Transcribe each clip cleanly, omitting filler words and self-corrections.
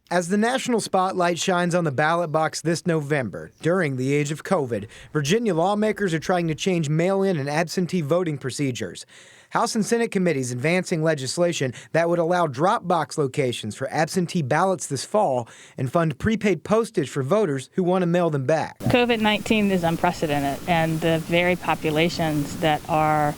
As the national spotlight shines on the ballot box this November, during the age of COVID, Virginia lawmakers are trying to change mail-in and absentee voting procedures. House and Senate committees advancing legislation that would allow drop box locations for absentee ballots this fall and fund prepaid postage for voters who want to mail them back. COVID-19 is unprecedented, and the very populations that are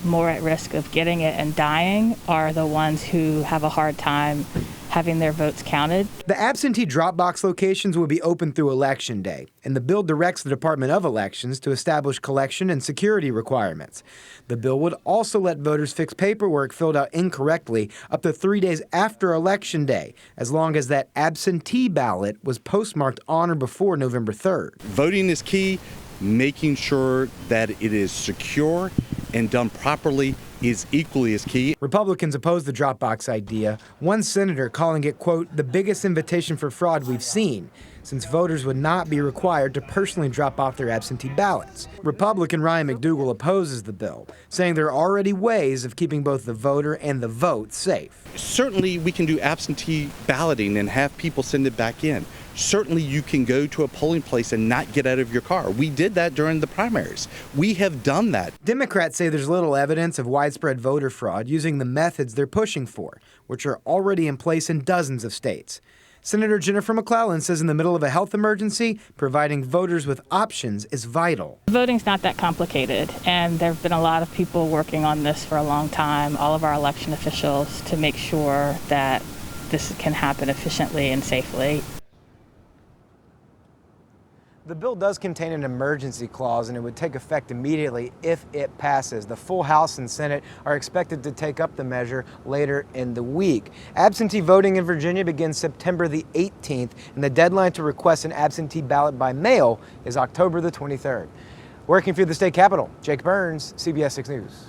more at risk of getting it and dying are the ones who have a hard time having their votes counted. The absentee drop box locations will be open through Election Day, and the bill directs the Department of Elections to establish collection and security requirements. The bill would also let voters fix paperwork filled out incorrectly up to 3 days after Election Day, as long as that absentee ballot was postmarked on or before November 3rd. Voting is key. Making sure that it is secure and done properly is equally as key. Republicans oppose the drop box idea, one senator calling it, quote, the biggest invitation for fraud we've seen, since voters would not be required to personally drop off their absentee ballots. Republican Ryan McDougal opposes the bill, saying there are already ways of keeping both the voter and the vote safe. Certainly we can do absentee balloting and have people send it back in. Certainly you can go to a polling place and not get out of your car. We did that during the primaries. We have done that. Democrats say there's little evidence of widespread voter fraud using the methods they're pushing for, which are already in place in dozens of states. Senator Jennifer McClellan says in the middle of a health emergency, providing voters with options is vital. Voting's not that complicated, and there have been a lot of people working on this for a long time, all of our election officials, to make sure that this can happen efficiently and safely. The bill does contain an emergency clause, and it would take effect immediately if it passes. The full House and Senate are expected to take up the measure later in the week. Absentee voting in Virginia begins September the 18th, and the deadline to request an absentee ballot by mail is October the 23rd. Working through the state capitol, Jake Burns, CBS 6 News.